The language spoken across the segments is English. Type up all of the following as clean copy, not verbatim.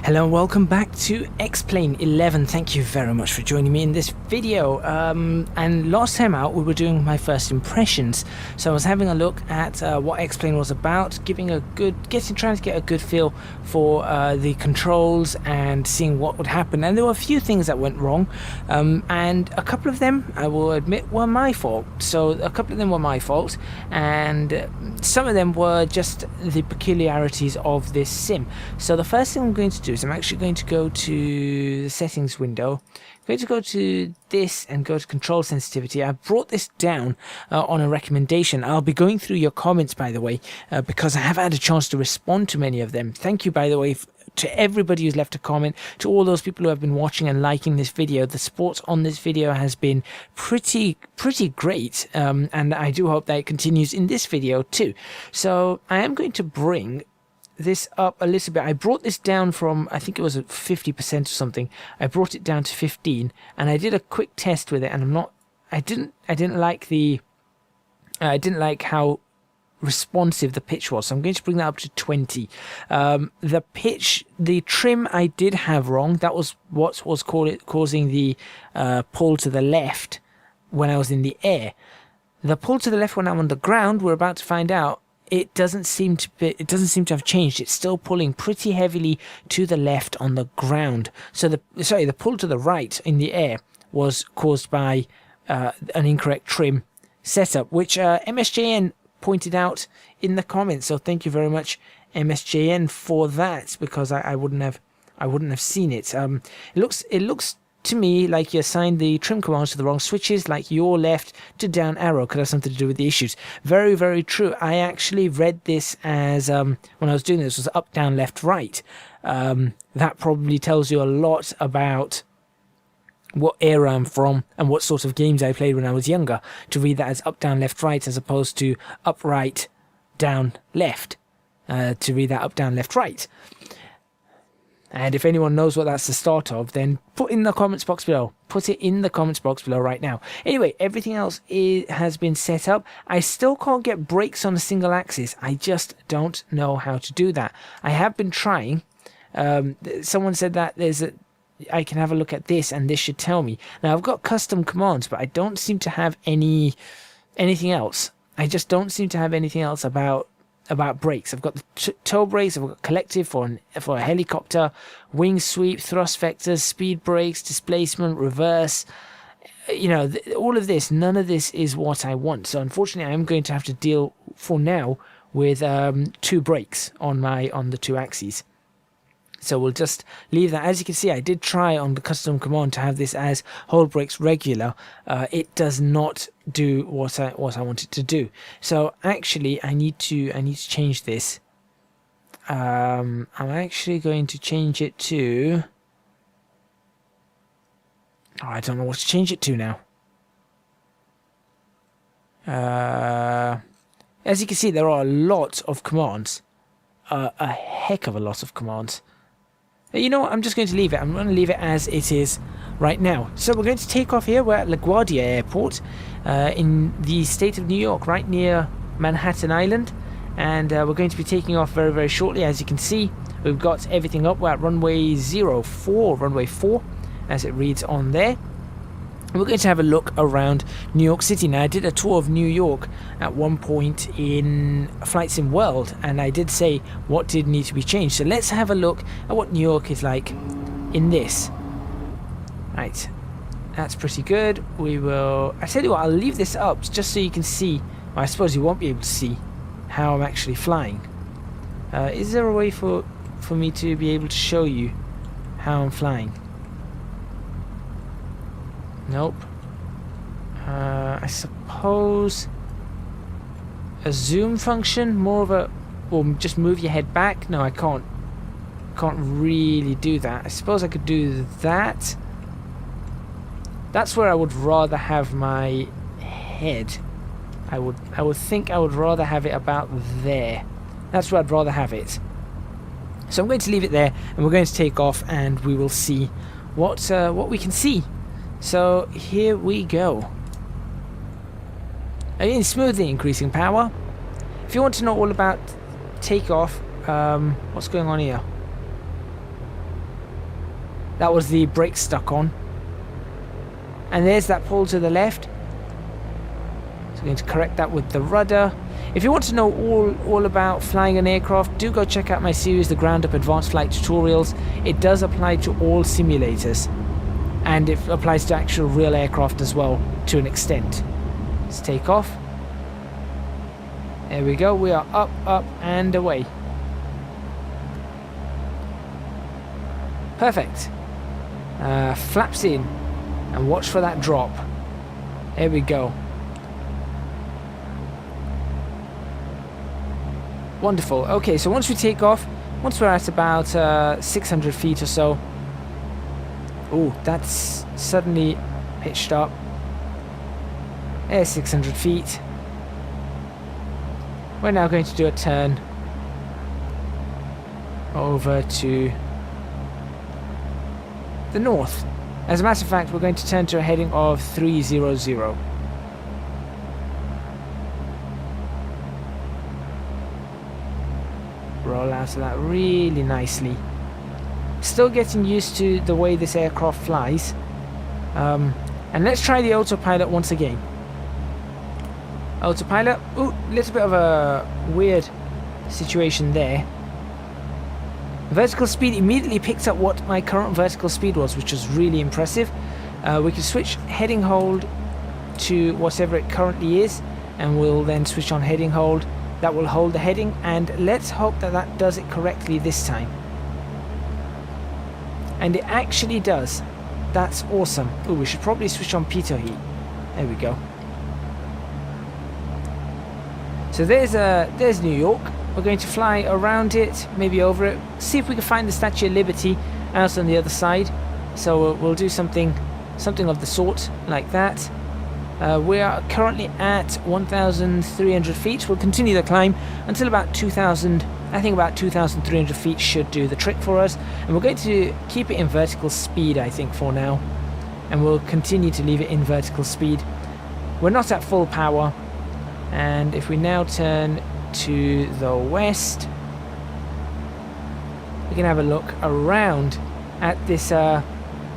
Hello and welcome back to X-Plane 11. Thank you very much for joining me in this video. And last time out we were doing my first impressions. So I was having a look at what X-Plane was about, trying to get a good feel for the controls and seeing what would happen. And there were a few things that went wrong, and a couple of them, I will admit, were my fault. So a couple of them were my fault, and some of them were just the peculiarities of this sim. So the first thing I'm going to do is I'm actually going to go to the settings window. I'm going to go to this and go to control sensitivity. I brought this down on a recommendation. I'll be going through your comments, by the way, because I have had a chance to respond to many of them. Thank you, by the way, to everybody who's left a comment, to all those people who have been watching and liking this video. The support on this video has been pretty great, and I do hope that it continues in this video too. So I am going to bring this up a little bit. I brought this down from, I think it was at 50% or something. I brought it down to 15, and I did a quick test with it, and I didn't like how responsive the pitch was, so I'm going to bring that up to 20. The trim I did have wrong. That was what was causing the pull to the left when I was in the air. The pull to the left when I'm on the ground, we're about to find out, it doesn't seem to have changed. It's still pulling pretty heavily to the left on the ground. So the pull to the right in the air was caused by an incorrect trim setup, which MSJN pointed out in the comments. So thank you very much, MSJN, for that, because I wouldn't have seen it. It looks to me like you assigned the trim commands to the wrong switches, like your left to down arrow could have something to do with the issues. Very, very true. I actually read this as, when I was doing this, was up, down, left, right. That probably tells you a lot about what era I'm from and what sort of games I played when I was younger, to read that as up, down, left, right, as opposed to up, right, down, left, to read that up, down, left, right. And if anyone knows what that's the start of, then put in the comments box below. Put it in the comments box below right now. Anyway, everything else has been set up. I still can't get brakes on a single axis. I just don't know how to do that. I have been trying. Someone said that I can have a look at this and this should tell me. Now, I've got custom commands, but I don't seem to have anything else. I just don't seem to have anything else about brakes. I've got the toe brakes, I've got collective for a helicopter, wing sweep, thrust vectors, speed brakes, displacement, reverse. All of this, none of this is what I want. So unfortunately, I'm going to have to deal for now with two brakes on the two axes. So we'll just leave that. As you can see, I did try on the custom command to have this as hold brakes regular. It does not do what I want it to do. So actually, I need to change this. I'm actually going to change it to. Oh, I don't know what to change it to now. As you can see, there are a lot of commands. A heck of a lot of commands. You know what, I'm just going to leave it. I'm going to leave it as it is right now. So we're going to take off here. We're at Laguardia Airport in the state of New York, right near Manhattan Island. And we're going to be taking off very, very shortly. As you can see, we've got everything up. We're at runway 4, as it reads on there. We're going to have a look around New York City. Now, I did a tour of New York at one point in Flight Sim World, and I did say what did need to be changed. So let's have a look at what New York is like in this. Right, that's pretty good. I tell you what, I'll leave this up just so you can see. Well, I suppose you won't be able to see how I'm actually flying. Is there a way for me to be able to show you how I'm flying? Nope. I suppose a zoom function, more of a, or just move your head back. No, I can't really do that. I suppose I could do that. That's where I would rather have my head. I would think I would rather have it about there. That's where I'd rather have it. So I'm going to leave it there, and we're going to take off, and we will see what we can see. So here we go. Again, smoothly increasing power. If you want to know all about takeoff, what's going on here? That was the brake stuck on. And there's that pole to the left. So we're going to correct that with the rudder. If you want to know all about flying an aircraft, do go check out my series, The Ground Up Advanced Flight Tutorials. It does apply to all simulators. And it applies to actual real aircraft as well, to an extent. Let's take off. There we go. We are up, up, and away. Perfect. Flaps in. And watch for that drop. There we go. Wonderful. Okay, so once we take off, once we're at about 600 feet or so. Oh, that's suddenly pitched up. There's 600 feet. We're now going to do a turn over to the north. As a matter of fact, we're going to turn to a heading of 300. Roll out of that really nicely. Still getting used to the way this aircraft flies. And let's try the autopilot once again. Autopilot. Ooh, little bit of a weird situation there. Vertical speed immediately picked up what my current vertical speed was, which was really impressive. We can switch heading hold to whatever it currently is, and we'll then switch on heading hold. That will hold the heading, and let's hope that that does it correctly this time. And it actually does. That's awesome. Ooh, we should probably switch on pitot heat. There we go. So there's New York. We're going to fly around it, maybe over it, see if we can find the Statue of Liberty out on the other side. So we'll do something of the sort like that. We are currently at 1,300 feet. We'll continue the climb until about 2,000. I think about 2,300 feet should do the trick for us. And we're going to keep it in vertical speed, I think, for now. And we'll continue to leave it in vertical speed. We're not at full power. And if we now turn to the west, we can have a look around at this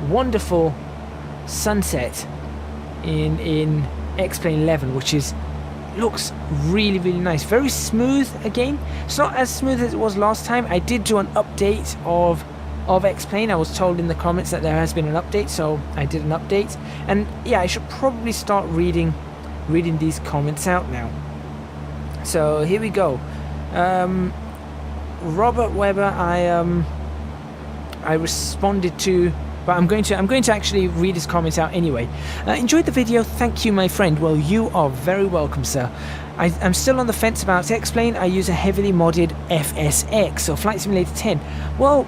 wonderful sunset in X-Plane 11, which looks really, really nice. Very smooth again. It's not as smooth as it was last time. I did do an update of X-Plane. I was told in the comments that there has been an update, so I did an update. And yeah, I should probably start reading these comments out now. So here we go. Robert Weber, I responded to, but I'm going to actually read his comments out anyway. Enjoyed the video. Thank you, my friend. Well, you are very welcome, sir. I'm still on the fence about X-Plane. I use a heavily modded FSX, or Flight Simulator 10. Well,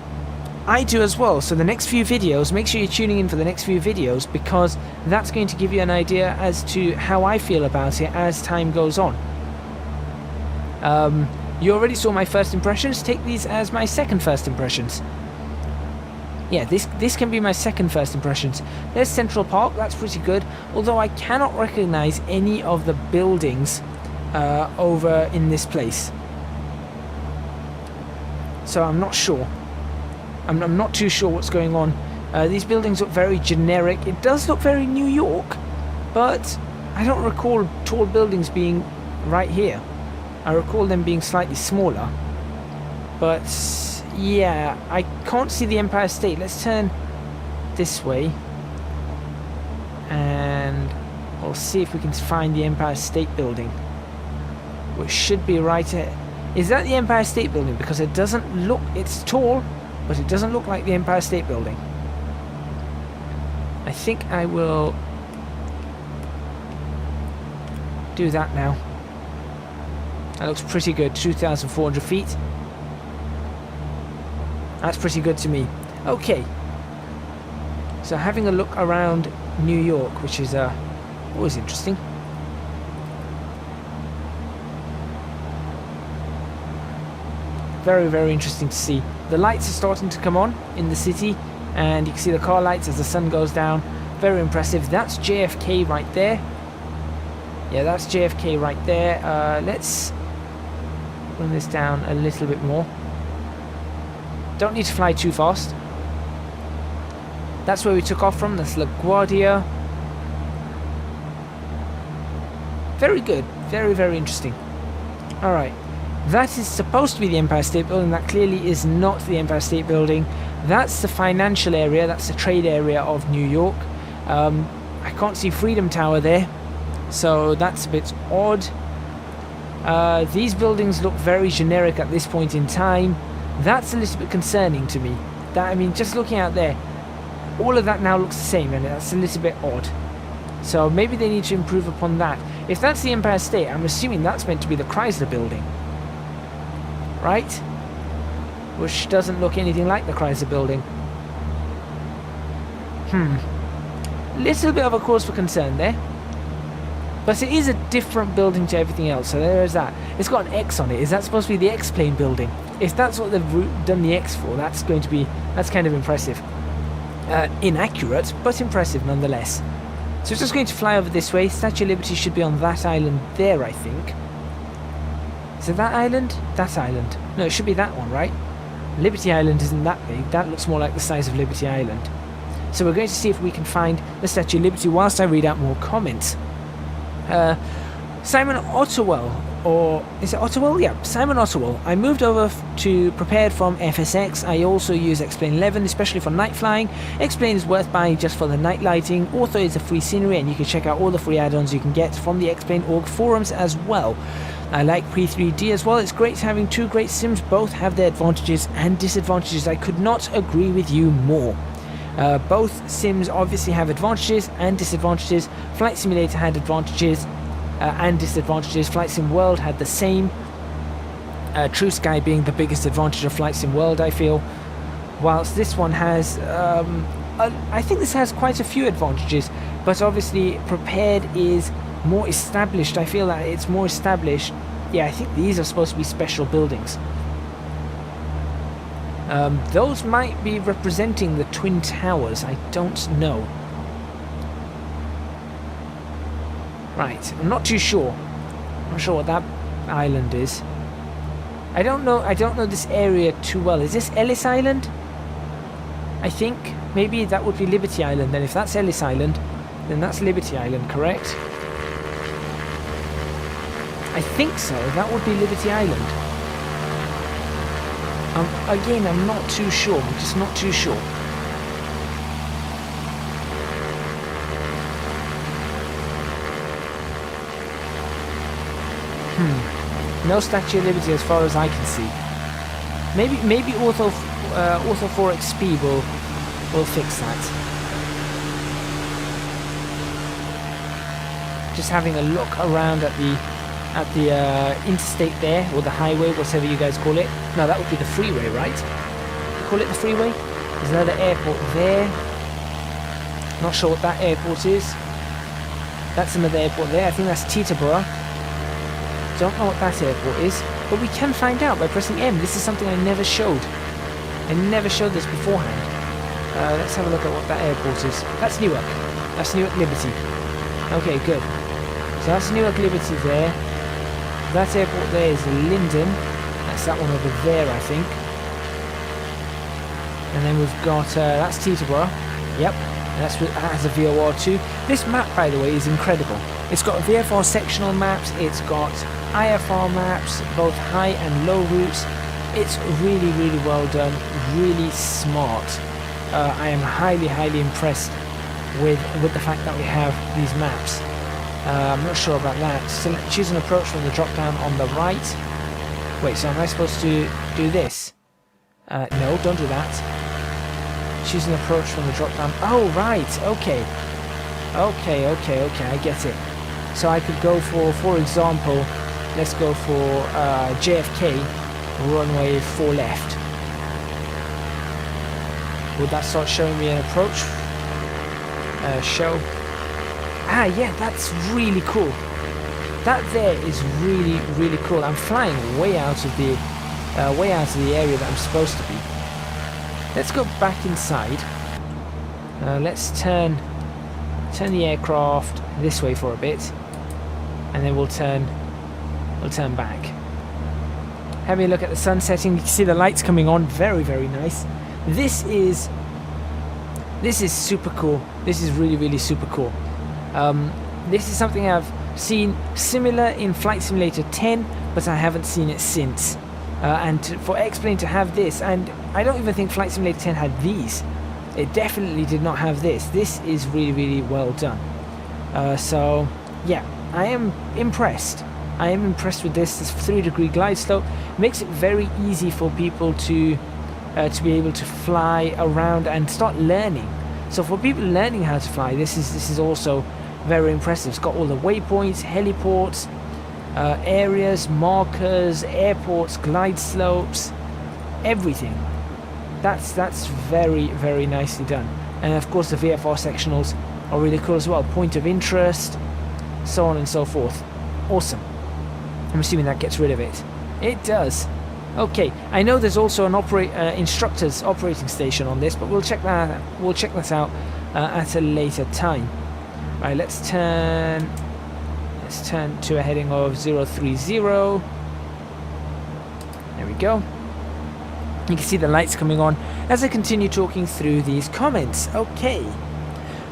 I do as well. So the next few videos, make sure you're tuning in for the next few videos, because that's going to give you an idea as to how I feel about it as time goes on. You already saw my first impressions. Take these as my second first impressions. Yeah, this can be my second first impressions. There's Central Park. That's pretty good. Although I cannot recognize any of the buildings over in this place. So I'm not sure. I'm not too sure what's going on. These buildings look very generic. It does look very New York, but I don't recall tall buildings being right here. I recall them being slightly smaller. But yeah, I can't see the Empire State. Let's turn this way, and we'll see if we can find the Empire State Building, which should be right here. Is that the Empire State Building? Because it doesn't look, it's tall, but it doesn't look like the Empire State Building. I think I will do that now. That looks pretty good. 2,400 feet. That's pretty good to me. Okay. So having a look around New York, which is always interesting. Very, very interesting to see. The lights are starting to come on in the city, and you can see the car lights as the sun goes down. Very impressive. That's JFK right there. Yeah, that's JFK right there. Let's bring this down a little bit more. Don't need to fly too fast. That's where we took off from. That's LaGuardia. Very good. Very, very interesting. Alright. That is supposed to be the Empire State Building. That clearly is not the Empire State Building. That's the financial area. That's the trade area of New York. I can't see Freedom Tower there, so that's a bit odd. These buildings look very generic at this point in time. That's a little bit concerning to me. That, I mean, just looking out there, all of that now looks the same, and that's a little bit odd. So maybe they need to improve upon that. If that's the Empire State, I'm assuming that's meant to be the Chrysler Building, right? Which doesn't look anything like the Chrysler Building. Little bit of a cause for concern there. But it is a different building to everything else, so there is that. It's got an X on it. Is that supposed to be the X-plane building? If that's what they've done the X for, that's kind of impressive. Inaccurate, but impressive nonetheless. So it's just going to fly over this way. Statue of Liberty should be on that island there, I think. Is it that island? That island. No, it should be that one, right? Liberty Island isn't that big. That looks more like the size of Liberty Island. So we're going to see if we can find the Statue of Liberty whilst I read out more comments. Simon Ottewell, or is it Ottewell? Yeah, Simon Ottewell. I moved over to prepared from FSX. I also use X-Plane 11, especially for night flying. X-Plane is worth buying just for the night lighting. Author is a free scenery, and you can check out all the free add-ons you can get from the X-Plane org forums as well. I like Pre-3D as well. It's great having two great sims. Both have their advantages and disadvantages. I could not agree with you more. Both sims obviously have advantages and disadvantages. Flight Simulator had advantages and disadvantages. Flight Sim World had the same. True Sky being the biggest advantage of Flight Sim World, I feel. Whilst this one has, I think this has quite a few advantages, but obviously Prepared is more established. I feel that it's more established. Yeah, I think these are supposed to be special buildings. Those might be representing the Twin Towers, I don't know. Right, I'm not too sure. I'm not sure what that island is. I don't know this area too well. Is this Ellis Island? I think maybe that would be Liberty Island. Then if that's Ellis Island, then that's Liberty Island, correct? I think so. That would be Liberty Island. Again, I'm not too sure. I'm just not too sure. No Statue of Liberty as far as I can see. Maybe Ortho 4XP will fix that. Just having a look around at the interstate there, or the highway, whatever you guys call it. No, that would be the freeway, right? Call it the freeway? There's another airport there. Not sure what that airport is. That's another airport there. I think that's Teterboro. Don't know what that airport is, but we can find out by pressing M. This is something I never showed. I never showed this beforehand. Let's have a look at what that airport is. That's Newark. That's Newark Liberty. Okay, good. So that's Newark Liberty there. That airport there is Linden. That's that one over there, I think. And then we've got, that's Teterboro. Yep, that has a VOR too. This map, by the way, is incredible. It's got VFR sectional maps, it's got IFR maps, both high and low routes. It's really, really well done, really smart. I am highly, highly impressed with the fact that we have these maps. I'm not sure about that. So choose an approach from the drop down on the right. Wait, so am I supposed to do this? No, don't do that. Choose an approach from the drop down. Oh, right, okay. Okay, I get it. So I could go for example, let's go for JFK, runway 4 left. Would that start showing me an approach? Show. Ah, yeah, that's really cool. That there is really, really cool. I'm flying way out of the area that I'm supposed to be. Let's go back inside. Let's turn the aircraft this way for a bit, and then we'll turn back. Having a look at the sun setting, you can see the lights coming on. Very, very nice. This is This is super cool. This is really, really super cool. This is something I've seen similar in Flight Simulator 10, but I haven't seen it since. For X-Plane to have this, and I don't even think Flight Simulator 10 had these. It definitely did not have this. This is really, really well done. So, yeah, I am impressed. I am impressed with this. This 3-degree glide slope makes it very easy for people to be able to fly around and start learning. So for people learning how to fly, this is also very impressive. It's got all the waypoints, heliports, areas, markers, airports, glide slopes, everything. That's very, very nicely done. And of course the VFR sectionals are really cool as well. Point of interest, so on and so forth. Awesome. I'm assuming that gets rid of it. It does. Okay, I know there's also an instructor's operating station on this, but we'll check that. We'll check that out at a later time. Right, let's turn to a heading of 030. There we go. You can see the lights coming on as I continue talking through these comments. Okay.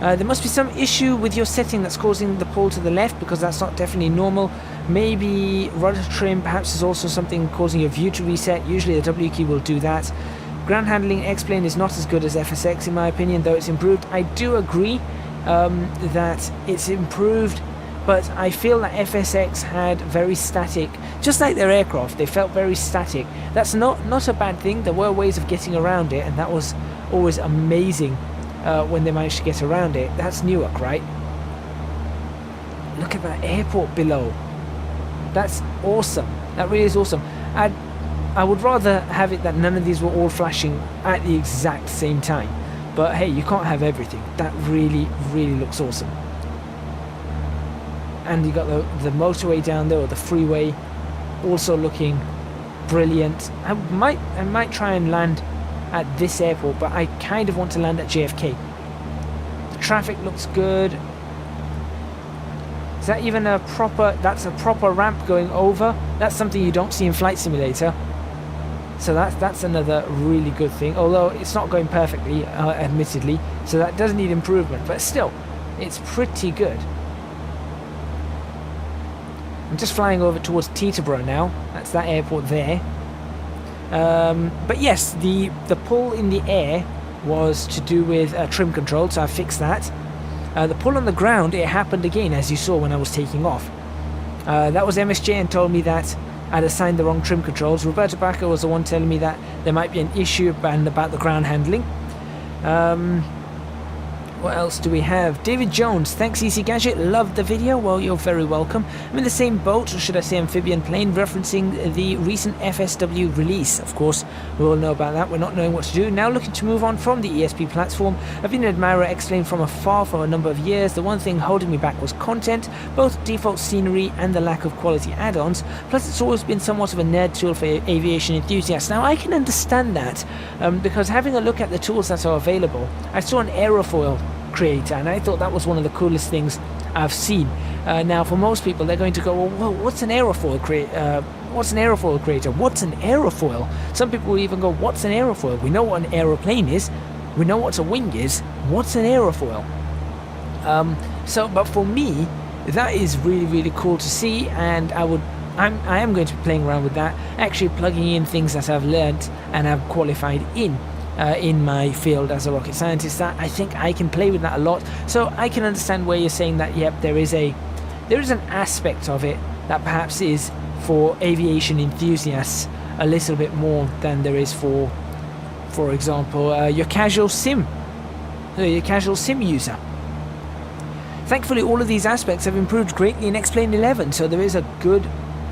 There must be some issue with your setting that's causing the pull to the left, because that's not definitely normal. Maybe rudder trim, perhaps there's also something causing your view to reset. Usually the W key will do that. Ground handling X-Plane is not as good as FSX in my opinion, though it's improved. I do agree that it's improved, but I feel that FSX had very static, just like their aircraft, they felt very static. That's not a bad thing. There were ways of getting around it, and that was always amazing when they managed to get around it. That's Newark, right? Look at that airport below. That's awesome. That really is awesome. I would rather have it that none of these were all flashing at the exact same time. But hey, you can't have everything. That really, really looks awesome. And you got the motorway down there, or the freeway, also looking brilliant. I might try and land at this airport, but I kind of want to land at JFK. The traffic looks good. Is that even a proper... That's a proper ramp going over. That's something you don't see in Flight Simulator. So that's another really good thing. Although it's not going perfectly, admittedly. So that does need improvement. But still, it's pretty good. I'm just flying over towards Teterboro now. That's that airport there. But yes, the pull in the air was to do with trim control. So I fixed that. The pull on the ground, it happened again, as you saw when I was taking off. That was MSJ and told me that I'd assigned the wrong trim controls. Roberto Baca was the one telling me that there might be an issue about the ground handling. What else do we have? David Jones, thanks Easy Gadget, loved the video. Well, you're very welcome. I'm in the same boat, or should I say amphibian plane, referencing the recent FSW release. Of course, we all know about that. We're not knowing what to do. Now looking to move on from the ESP platform. I've been an admirer of X-Plane from afar for a number of years. The one thing holding me back was content, both default scenery and the lack of quality add-ons. Plus, it's always been somewhat of a nerd tool for aviation enthusiasts. Now, I can understand that, because having a look at the tools that are available, I saw an aerofoil creator, and I thought that was one of the coolest things I've seen. Now, for most people, they're going to go, well, what's an aerofoil creator? What's an aerofoil? Some people will even go, what's an aerofoil? We know what an aeroplane is. We know what a wing is. What's an aerofoil? But for me, that is really, really cool to see, and I am going to be playing around with that, actually plugging in things that I've learned and have qualified in my field as a rocket scientist. That I think I can play with that a lot, so I can understand where you're saying that. Yep, there is an aspect of it that perhaps is for aviation enthusiasts a little bit more than there is for example, your casual sim user. Thankfully, all of these aspects have improved greatly in X-Plane 11, so there is a good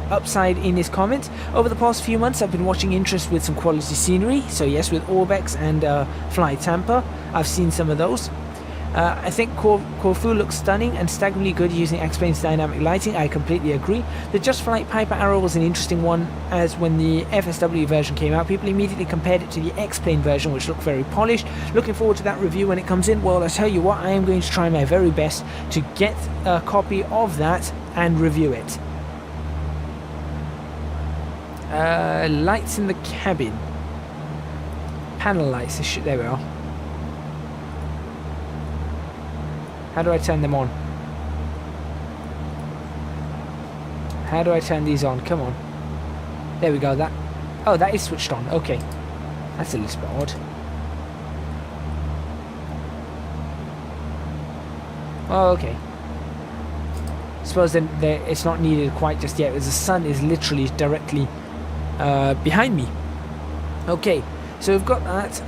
upside in this comment. Over the past few months, I've been watching interest with some quality scenery. So yes, with Orbex and Fly Tampa, I've seen some of those. I think Corfu looks stunning and staggeringly good using X-Plane's dynamic lighting. I completely agree. The Just Flight Piper Arrow was an interesting one, as when the FSW version came out, people immediately compared it to the X-Plane version, which looked very polished. Looking forward to that review when it comes in. Well, I tell you what, I am going to try my very best to get a copy of that and review it. Lights in the cabin. Panel lights. There we are. How do I turn them on? How do I turn these on? Come on. There we go. That is switched on. Okay. That's a little bit odd. Oh, okay. Suppose then it's not needed quite just yet, as the sun is literally directly behind me. Okay, so we've got that.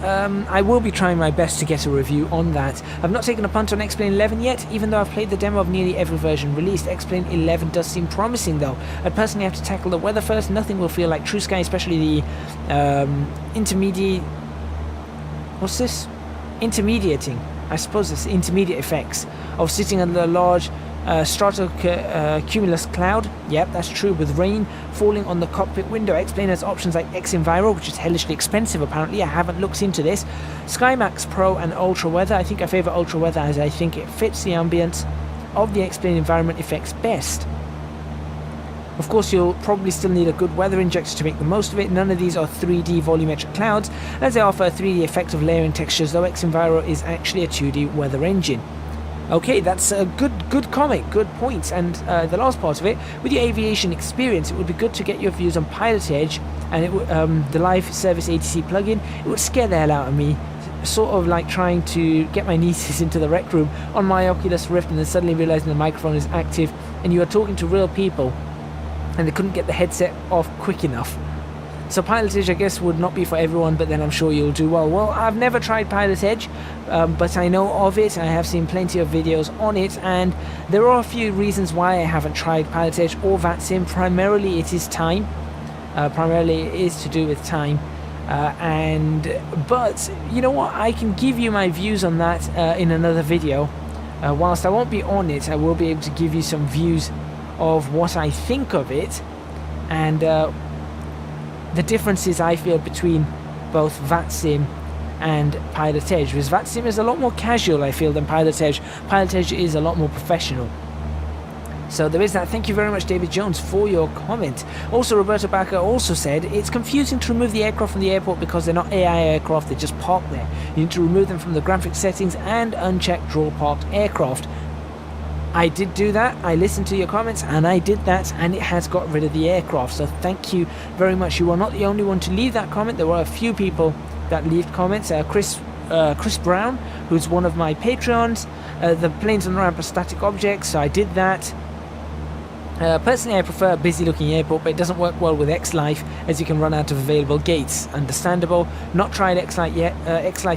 I will be trying my best to get a review on that. I've not taken a punt on X-Plane 11 yet, even though I've played the demo of nearly every version released. X-Plane 11 does seem promising though. I'd personally have to tackle the weather first. Nothing will feel like True Sky, especially the intermediate... What's this? Intermediating. I suppose it's intermediate effects of sitting under a large stratocumulus cloud. Yep, that's true, with rain falling on the cockpit window. X-Plane has options like X-Enviro, which is hellishly expensive apparently. I haven't looked into this. SkyMax Pro and Ultra Weather. I think I favour Ultra Weather as I think it fits the ambience of the X-Plane environment effects best. Of course, you'll probably still need a good weather injector to make the most of it. None of these are 3D volumetric clouds, as they offer a 3D effect of layering textures, though X-Enviro is actually a 2D weather engine. Okay, that's a good comment, good point. And the last part of it, with your aviation experience, it would be good to get your views on Pilot Edge and the live service ATC plugin. It would scare the hell out of me. Sort of like trying to get my nieces into the rec room on my Oculus Rift and then suddenly realizing the microphone is active and you are talking to real people and they couldn't get the headset off quick enough. So Pilot Edge, I guess, would not be for everyone, but then I'm sure you'll do well. Well, I've never tried Pilot Edge, but I know of it. I have seen plenty of videos on it, and there are a few reasons why I haven't tried Pilot Edge or VATSIM. Primarily, it is time. Primarily, it is to do with time. But you know what? I can give you my views on that in another video. Whilst I won't be on it, I will be able to give you some views of what I think of it, and the differences I feel between both VATSIM and Pilot Edge, because VATSIM is a lot more casual, I feel, than Pilot Edge. Pilot Edge is a lot more professional. So there is that. Thank you very much, David Jones, for your comment. Also, Roberto Baca also said, it's confusing to remove the aircraft from the airport because they're not AI aircraft, they just park there. You need to remove them from the graphics settings and uncheck draw parked aircraft. I did do that. I listened to your comments and I did that, and it has got rid of the aircraft. So thank you very much. You are not the only one to leave that comment. There were a few people that left comments. Chris Brown, who's one of my Patreons. The planes on the ramp are static objects, so I did that. Personally, I prefer a busy looking airport, but it doesn't work well with X-Life as you can run out of available gates. Understandable. Not tried X-Life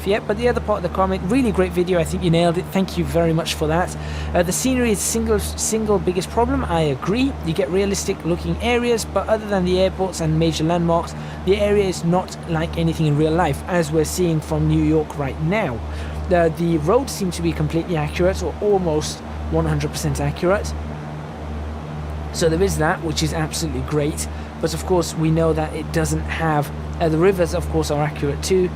yet, but the other part of the comment, really great video. I think you nailed it. Thank you very much for that. The scenery is single biggest problem. I agree. You get realistic looking areas, but other than the airports and major landmarks, the area is not like anything in real life, as we're seeing from New York right now. The roads seem to be completely accurate, or almost 100% accurate. So there is that, which is absolutely great. But of course, we know that it doesn't have... the rivers, of course, are accurate too.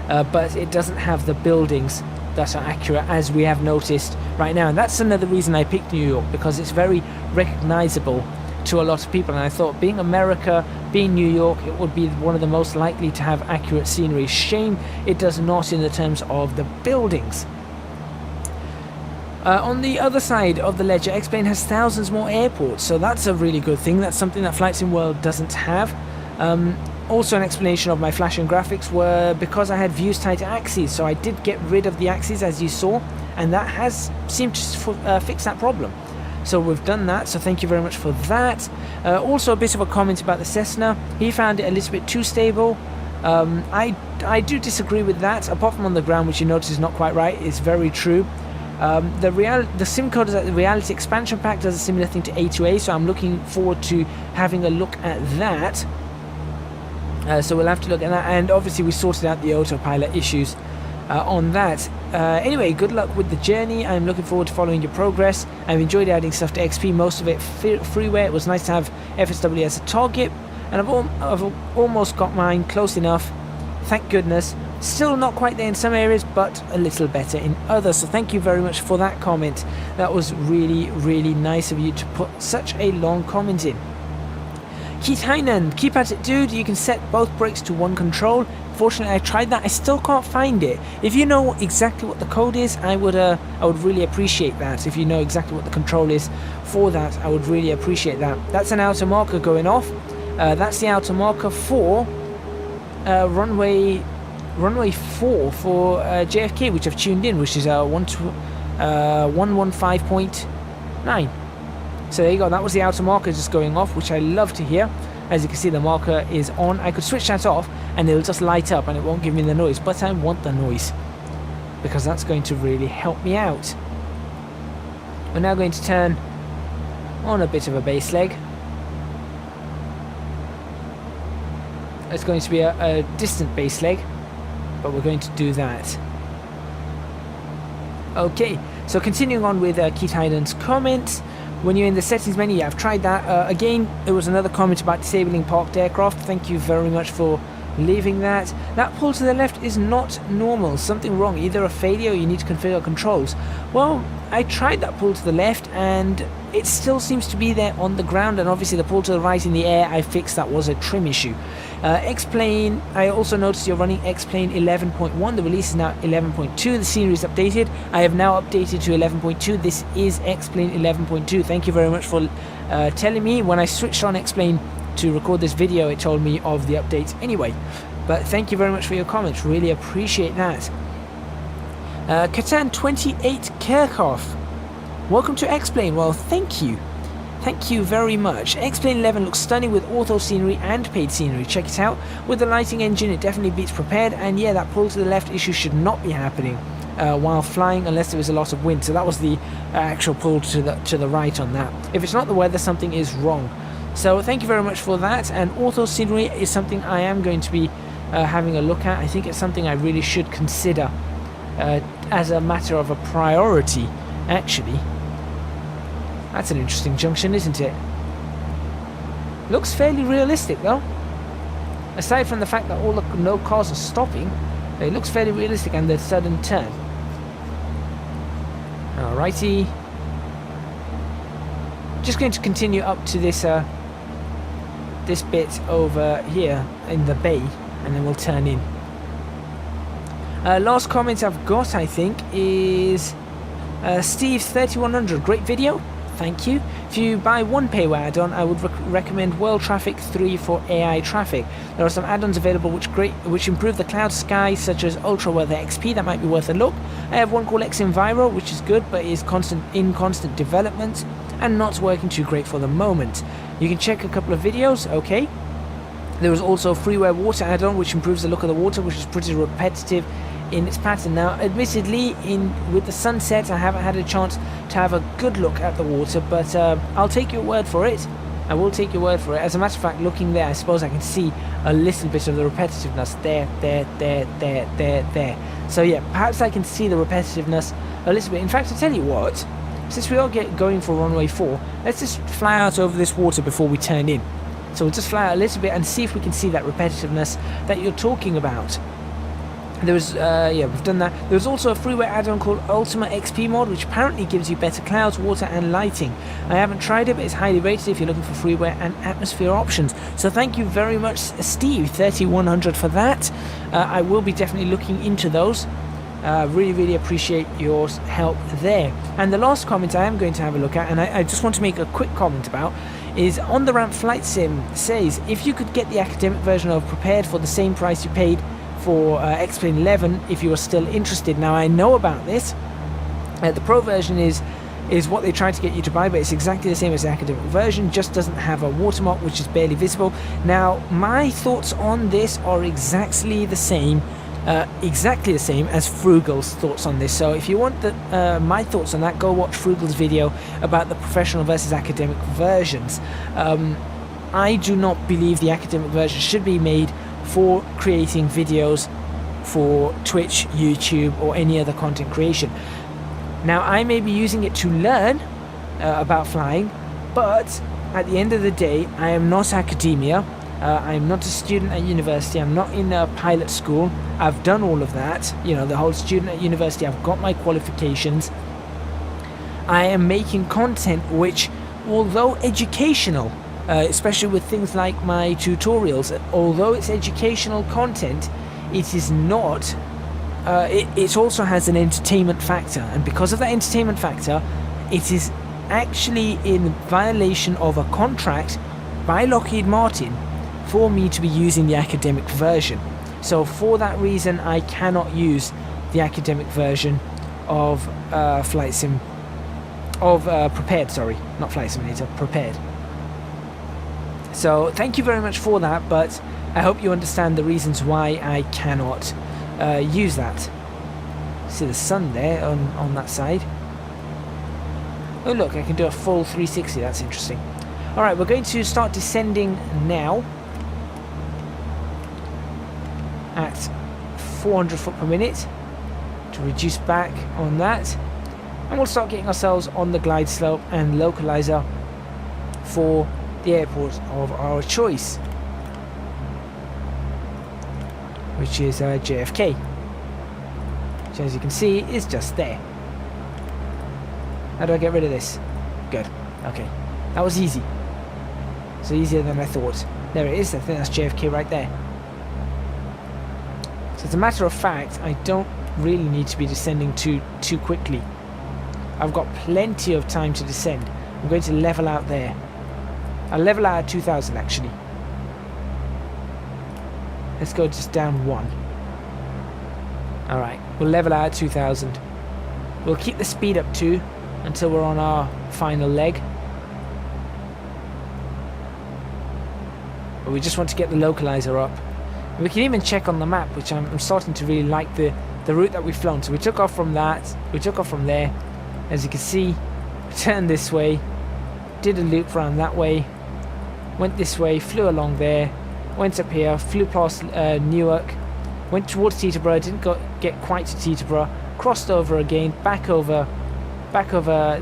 But it doesn't have the buildings that are accurate, as we have noticed right now. And that's another reason I picked New York, because it's very recognizable to a lot of people. And I thought, being America, being New York, it would be one of the most likely to have accurate scenery. Shame it does not in the terms of the buildings. On the other side of the ledger, X-Plane has thousands more airports, so that's a really good thing. That's something that Flight Sim World doesn't have. Also, an explanation of my flash and graphics were because I had views tied to axes, so I did get rid of the axes, as you saw, and that has seemed to fix that problem. So we've done that, so thank you very much for that. Also, a bit of a comment about the Cessna. He found it a little bit too stable. I do disagree with that, apart from on the ground, which you notice is not quite right. It's very true. The sim code is that the Reality Expansion Pack does a similar thing to A2A, so I'm looking forward to having a look at that. So we'll have to look at that, and obviously we sorted out the autopilot issues on that. Anyway, good luck with the journey. I'm looking forward to following your progress. I've enjoyed adding stuff to XP, most of it freeware. It was nice to have FSW as a target, and I've almost got mine close enough, thank goodness. Still not quite there in some areas, but a little better in others. So thank you very much for that comment. That was really, really nice of you to put such a long comment in. Keith Heinen, keep at it, dude. You can set both brakes to one control. Fortunately, I tried that. I still can't find it. If you know exactly what the code is, I would really appreciate that. If you know exactly what the control is for that, I would really appreciate that. That's an outer marker going off. That's the outer marker for runway 4 for JFK, which I've tuned in, which is 115.9. So there you go, that was the outer marker just going off, which I love to hear. As you can see, the marker is on. I could switch that off and it'll just light up and it won't give me the noise, but I want the noise because that's going to really help me out. We're now going to turn on a bit of a base leg. It's going to be a distant base leg, but we're going to do that. Okay, so continuing on with Keith Hyden's comments. When you're in the settings menu, yeah, I've tried that. Again, there was another comment about disabling parked aircraft. Thank you very much for leaving that. That pull to the left is not normal. Something wrong, either a failure or you need to configure controls. Well, I tried that pull to the left and it still seems to be there on the ground, and obviously the pull to the right in the air I fixed. That was a trim issue. X-Plane, I also noticed you're running X-Plane 11.1. The release is now 11.2. The scenery is updated. I have now updated to 11.2. This is X-Plane 11.2. Thank you very much for telling me. When I switched on X-Plane to record this video, it told me of the updates anyway. But thank you very much for your comments. Really appreciate that. Catan 28 Takeoff. Welcome to X-Plane. Well, thank you. Thank you very much. X-Plane 11 looks stunning with ortho scenery and paid scenery. Check it out. With the lighting engine, it definitely beats prepared. And yeah, that pull to the left issue should not be happening while flying unless there is a lot of wind. So that was the actual pull to the right on that. If it's not the weather, something is wrong. So thank you very much for that. And ortho scenery is something I am going to be having a look at. I think it's something I really should consider as a matter of a priority, actually. That's an interesting junction, isn't it? Looks fairly realistic though. Aside from the fact that no cars are stopping, it looks fairly realistic, and the sudden turn. Alrighty. Just going to continue up to this this bit over here in the bay, and then we'll turn in. Last comment I've got, I think, is Steve3100. Great video. Thank you. If you buy one payware add-on, I would recommend World Traffic 3 for AI traffic. There are some add-ons available which improve the cloud sky, such as Ultra Weather XP. That might be worth a look. I have one called X-Enviro, which is good, but is in constant development and not working too great for the moment. You can check a couple of videos. Okay. There is also Freeware Water add-on, which improves the look of the water, which is pretty repetitive in its pattern. Now, admittedly, with the sunset, I haven't had a chance to have a good look at the water, but I'll take your word for it. I will take your word for it. As a matter of fact, looking there, I suppose I can see a little bit of the repetitiveness there. So yeah, perhaps I can see the repetitiveness a little bit. In fact, I tell you what, since we are going for runway 4, let's just fly out over this water before we turn in. So we'll just fly out a little bit and see if we can see that repetitiveness that you're talking about. There was, yeah, we've done that. There was also a freeware add-on called Ultima XP mod, which apparently gives you better clouds, water and lighting. I haven't tried it, but it's highly rated if you're looking for freeware and atmosphere options. So thank you very much, Steve3100, for that. I will be definitely looking into those. Really appreciate your help there. And the last comment I am going to have a look at, and I just want to make a quick comment about, is On The Ramp Flight Sim says, if you could get the academic version of Prepared for the same price you paid for X-Plane 11, if you are still interested. Now, I know about this. The Pro version is what they try to get you to buy, but it's exactly the same as the academic version, just doesn't have a watermark, which is barely visible. Now, my thoughts on this are exactly the same as Frugal's thoughts on this. So if you want my thoughts on that, go watch Frugal's video about the professional versus academic versions. I do not believe the academic version should be made for creating videos for Twitch, YouTube, or any other content creation. Now, I may be using it to learn about flying, but at the end of the day, I am not academia. I am not a student at university. I'm not in a pilot school. I've done all of that. You know, the whole student at university. I've got my qualifications. I am making content which, although educational, especially with things like my tutorials. Although it's educational content, it is not. It also has an entertainment factor, and because of that entertainment factor, it is actually in violation of a contract by Lockheed Martin for me to be using the academic version. So for that reason, I cannot use the academic version of Flight Sim, of Prepared, sorry, not Flight Simulator, Prepared. So thank you very much for that, but I hope you understand the reasons why I cannot use that. See the sun there on that side. Oh look, I can do a full 360, that's interesting. Alright, we're going to start descending now at 400 foot per minute to reduce back on that, and we'll start getting ourselves on the glide slope and localizer for the airport of our choice, which is JFK, which as you can see is just there. How do I get rid of this? Good. Okay. That was easy. So easier than I thought. There it is. I think that's JFK right there. So as a matter of fact, I don't really need to be descending too quickly. I've got plenty of time to descend. I'm going to level out there. I'll level out at 2000 actually. Let's go just down one. Alright, we'll level out at 2000. We'll keep the speed up too until we're on our final leg. But we just want to get the localizer up. And we can even check on the map, which I'm starting to really like the route that we've flown. So we took off from that, we took off from there. As you can see, we turned this way, did a loop around that way, went this way, flew along there, went up here, flew past Newark, went towards Teterboro, didn't get quite to Teterboro, crossed over again, back over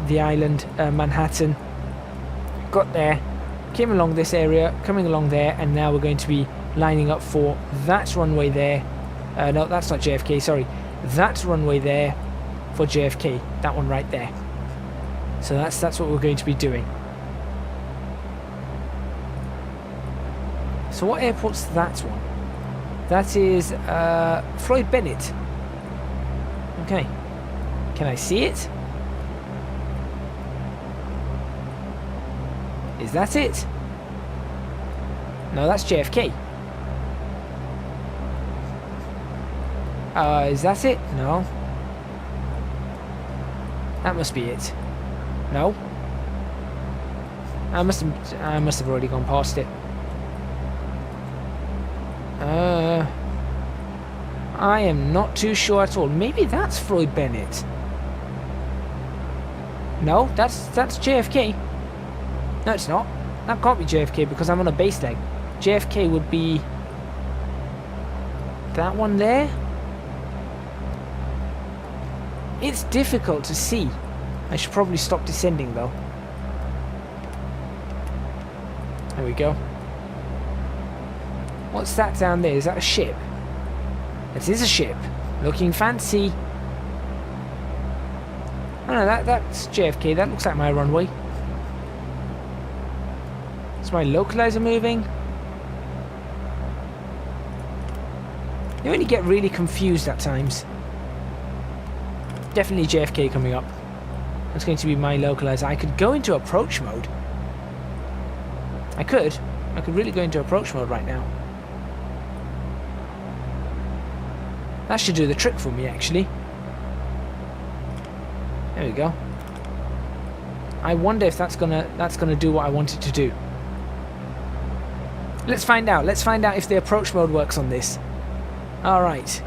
the island, Manhattan, got there, came along this area, coming along there, and now we're going to be lining up for that runway there. No, that's not JFK, sorry. That runway there for JFK, that one right there. So that's what we're going to be doing. So what airport's that one? That is Floyd Bennett. Okay. Can I see it? Is that it? No, that's JFK. Is that it? No. That must be it. No. I must have already gone past it. I am not too sure at all. Maybe that's Floyd Bennett. No, that's JFK. No, it's not. That can't be JFK because I'm on a base leg. JFK would be that one there. It's difficult to see. I should probably stop descending though. There we go. What's that down there? Is that a ship? It is a ship. Looking fancy. Oh no, that's JFK. That looks like my runway. Is my localizer moving? You only get really confused at times. Definitely JFK coming up. That's going to be my localizer. I could go into approach mode. I could really go into approach mode right now. That should do the trick for me, actually. There we go. I wonder if that's gonna do what I want it to do. Let's find out. Let's find out if the approach mode works on this. All right.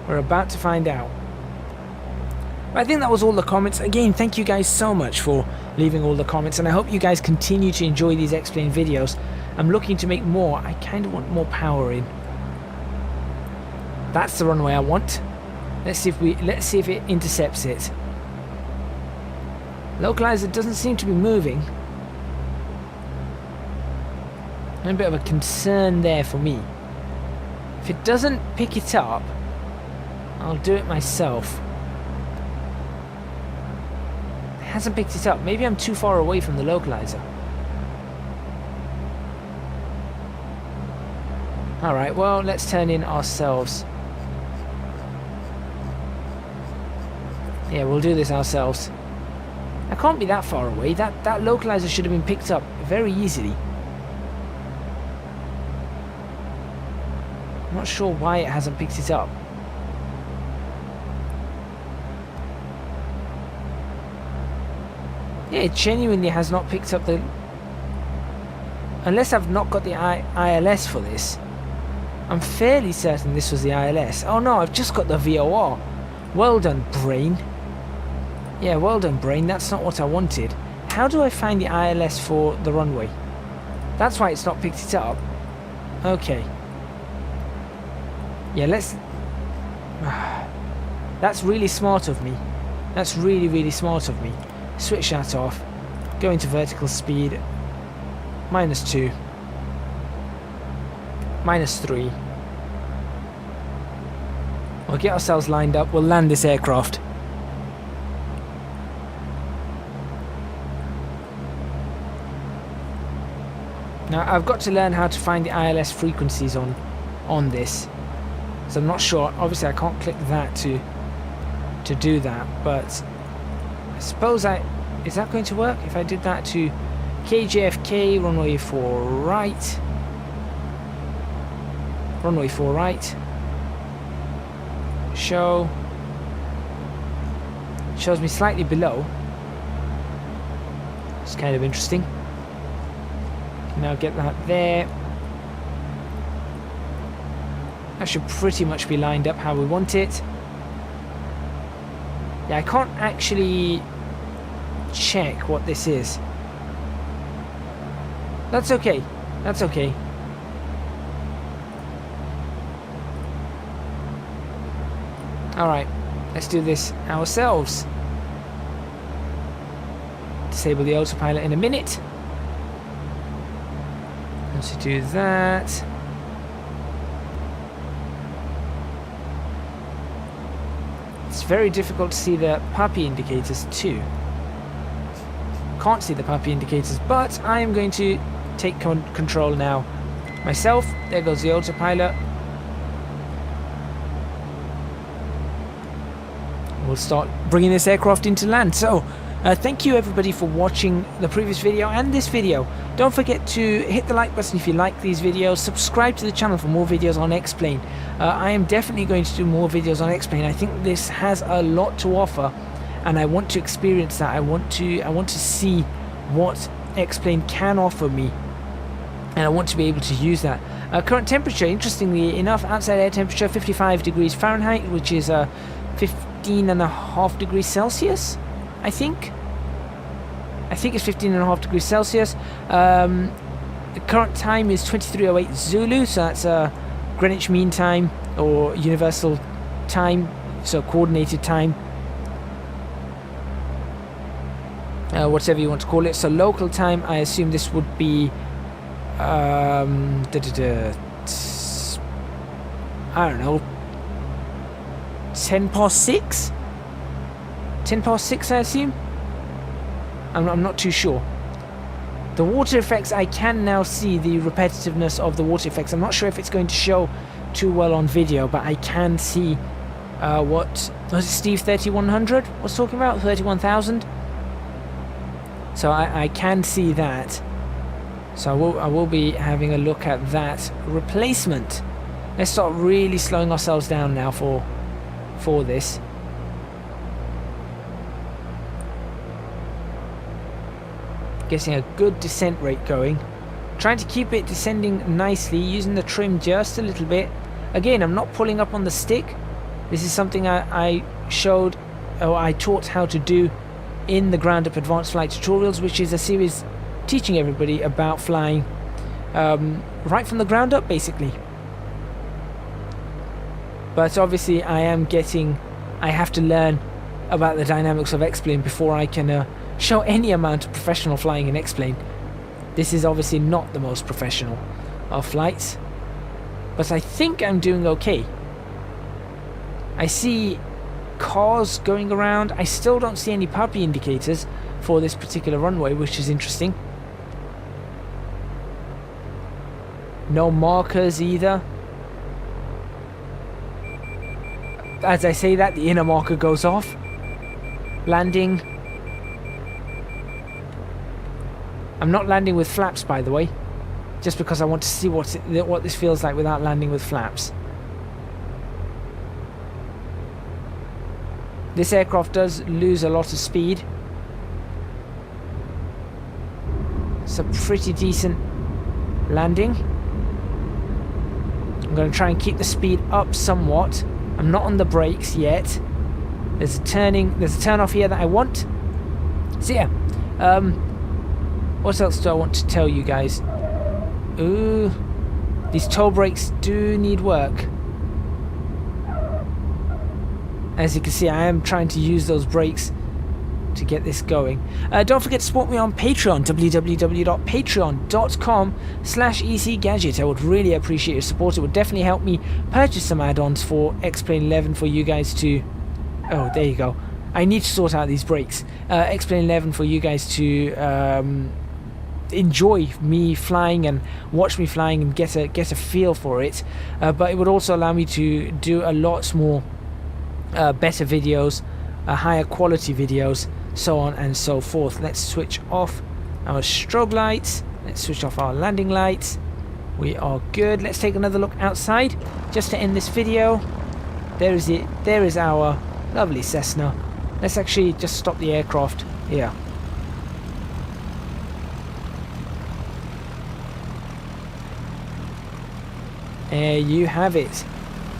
We're about to find out. I think that was all the comments. Again, thank you guys so much for leaving all the comments, and I hope you guys continue to enjoy these explain videos. I'm looking to make more. I kind of want more power in. That's the runway I want. Let's see if it intercepts it. Localizer doesn't seem to be moving. A bit of a concern there for me. If it doesn't pick it up, I'll do it myself. It hasn't picked it up. Maybe I'm too far away from the localizer. Alright, well, let's turn in ourselves. Yeah, we'll do this ourselves. I can't be that far away. That localizer should have been picked up very easily. I'm not sure why it hasn't picked it up. Yeah, it genuinely has not picked up the... Unless I've not got the ILS for this. I'm fairly certain this was the ILS. Oh no, I've just got the VOR. Well done, brain. Yeah, well done, brain. That's not what I wanted. How do I find the ILS for the runway? That's why it's not picked it up. Okay. Yeah, let's... That's really smart of me. That's really, really smart of me. Switch that off. Go into vertical speed. -2. -3. We'll get ourselves lined up. We'll land this aircraft. Now I've got to learn how to find the ILS frequencies on this. So I'm not sure. Obviously I can't click that to do that, but I suppose is that going to work if I did that to KJFK, runway 4 right. Runway 4 right. Shows me slightly below. It's kind of interesting. Now get that there. That should pretty much be lined up how we want it. Yeah, I can't actually check what this is. That's okay. That's okay. Alright, let's do this ourselves. Disable the autopilot in a minute. Once you do that, it's very difficult to see the puppy indicators too. Can't see the puppy indicators, but I am going to take control now myself. There goes the autopilot. We'll start bringing this aircraft into land. So thank you everybody for watching the previous video and this video. Don't forget to hit the like button if you like these videos. Subscribe to the channel for more videos on X-Plane. I am definitely going to do more videos on X-Plane. I think this has a lot to offer, and I want to experience that. I want to see what X-Plane can offer me, and I want to be able to use that. Current temperature, interestingly enough, outside air temperature 55 degrees Fahrenheit, which is 15.5 degrees Celsius, I think it's 15.5 degrees Celsius. The current time is 23:08 Zulu, so that's Greenwich Mean Time or Universal Time, so coordinated time, whatever you want to call it. So local time, I assume this would be I don't know, 10 past 6? 10 past 6, I assume? I'm not too sure. The water effects, I can now see the repetitiveness of the water effects. I'm not sure if it's going to show too well on video, but I can see what was it, Steve 3100 was talking about, 31,000. So I can see that. So I will be having a look at that replacement. Let's start really slowing ourselves down now for this. Getting a good descent rate going. Trying to keep it descending nicely, using the trim just a little bit. Again, I'm not pulling up on the stick. This is something I showed, or I taught how to do in the Ground Up Advanced Flight Tutorials, which is a series teaching everybody about flying right from the ground up, basically. But obviously I have to learn about the dynamics of X-Plane before I can show any amount of professional flying in X-Plane. This is obviously not the most professional of flights, but I think I'm doing okay. I see cars going around. I still don't see any puppy indicators for this particular runway, which is interesting. No markers either. as I say that, the inner marker goes off. Landing. I'm not landing with flaps, by the way, just because I want to see what this feels like without landing with flaps. This aircraft does lose a lot of speed. It's a pretty decent landing. I'm going to try and keep the speed up somewhat. I'm not on the brakes yet. There's a turn off here that I want. So yeah, what else do I want to tell you guys? Ooh, these toe brakes do need work. As you can see, I am trying to use those brakes to get this going. Don't forget to support me on Patreon, www.patreon.com/ecgadget. I would really appreciate your support. It would definitely help me purchase some add-ons for X-Plane 11 for you guys to... Oh, there you go. I need to sort out these brakes. X-Plane 11 for you guys to enjoy me flying and watch me flying and get a feel for it. But it would also allow me to do a lot more better videos, higher quality videos, so on and so forth. Let's switch off our strobe lights. Let's switch off our landing lights. We are good. Let's take another look outside just to end this video. There is it. There is our lovely Cessna. Let's actually just stop the aircraft here. There you have it.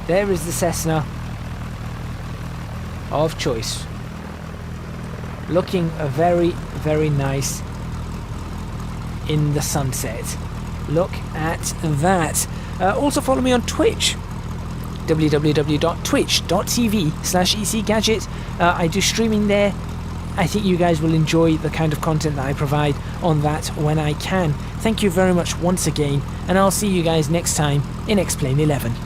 There is the Cessna of choice, looking very, very nice in the sunset. Look at that. Also follow me on Twitch, www.twitch.tv/ecgadget. I do streaming there. I think you guys will enjoy the kind of content that I provide on that when I can. Thank you very much once again, and I'll see you guys next time in X-Plane 11.